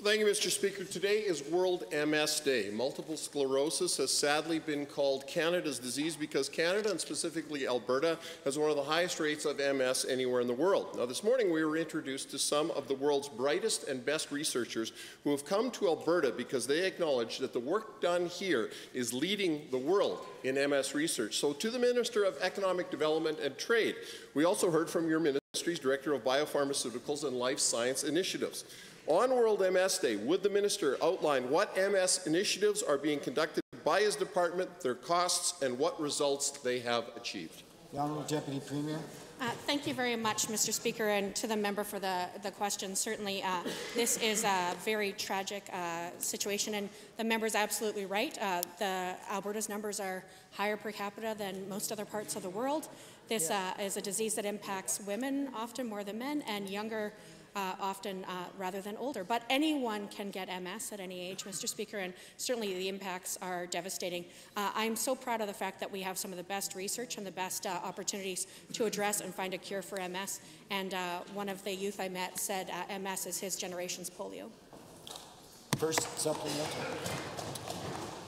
Thank you, Mr. Speaker. Today is World MS Day. Multiple sclerosis has sadly been called Canada's disease because Canada, and specifically Alberta, has one of the highest rates of MS anywhere in the world. Now, this morning we were introduced to some of the world's brightest and best researchers who have come to Alberta because they acknowledge that the work done here is leading the world in MS research. So to the Minister of Economic Development and Trade, we also heard from your ministry's Director of Biopharmaceuticals and Life Science Initiatives. On World MS Day, would the minister outline what MS initiatives are being conducted by his department, their costs, and what results they have achieved? The Honourable Deputy Premier. Thank you very much, Mr. Speaker, and to the member for the question. Certainly, this is a very tragic situation, and the member is absolutely right. Alberta's numbers are higher per capita than most other parts of the world. This is a disease that impacts women often more than men, and younger often rather than older. But anyone can get MS at any age, Mr. Speaker, and certainly the impacts are devastating. I'm so proud of the fact that we have some of the best research and the best opportunities to address and find a cure for MS. And one of the youth I met said MS is his generation's polio. First supplemental.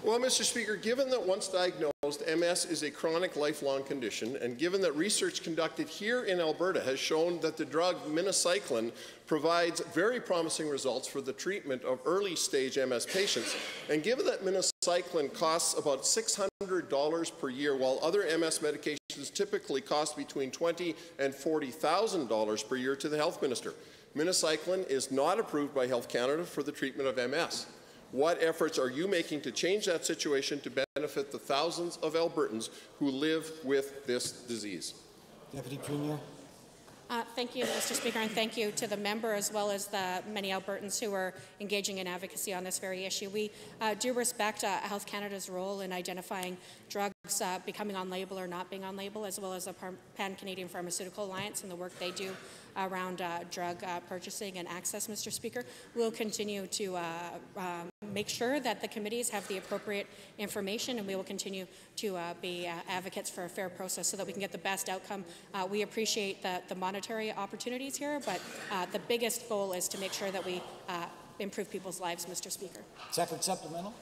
Well, Mr. Speaker, given that once diagnosed, MS is a chronic lifelong condition, and given that research conducted here in Alberta has shown that the drug minocycline provides very promising results for the treatment of early-stage MS patients, and given that minocycline costs about $600 per year, while other MS medications typically cost between $20,000 and $40,000 per year to the Health Minister, minocycline is not approved by Health Canada for the treatment of MS. What efforts are you making to change that situation to benefit the thousands of Albertans who live with this disease? Deputy Premier. Thank you, Mr. Speaker, and thank you to the member as well as the many Albertans who are engaging in advocacy on this very issue. We do respect Health Canada's role in identifying drugs becoming on label or not being on label, as well as the Pan-Canadian Pharmaceutical Alliance and the work they do around drug purchasing and access, Mr. Speaker. We'll continue to make sure that the committees have the appropriate information, and we will continue to be advocates for a fair process so that we can get the best outcome. We appreciate the monetary opportunities here, but the biggest goal is to make sure that we improve people's lives, Mr. Speaker. Second supplemental.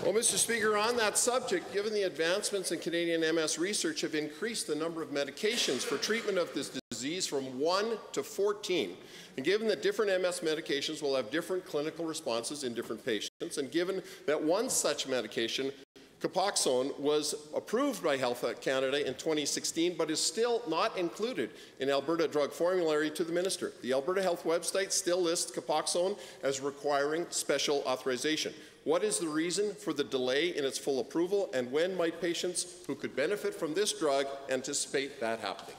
Well, Mr. Speaker, on that subject, given the advancements in Canadian MS research have increased the number of medications for treatment of this disease from 1 to 14, and given that different MS medications will have different clinical responses in different patients, and given that one such medication, Capoxone, was approved by Health Canada in 2016, but is still not included in Alberta drug formulary to the minister. The Alberta Health website still lists Capoxone as requiring special authorization. What is the reason for the delay in its full approval, and when might patients who could benefit from this drug anticipate that happening?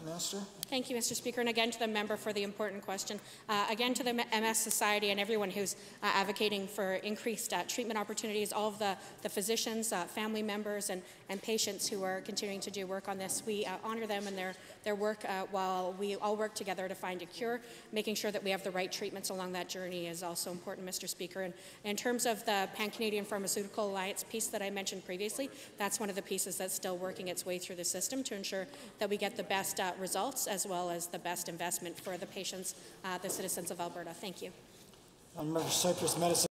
Minister. Thank you, Mr. Speaker, and again to the member for the important question. Again to the MS Society and everyone who's advocating for increased treatment opportunities, all of the physicians, family members, and patients who are continuing to do work on this. We honor them and their work while we all work together to find a cure. Making sure that we have the right treatments along that journey is also important, Mr. Speaker. And in terms of the Pan-Canadian Pharmaceutical Alliance piece that I mentioned previously, that's one of the pieces that's still working its way through the system to ensure that we get the best results as well as the best investment for the patients, the citizens of Alberta. Thank you. Cypress Medicine.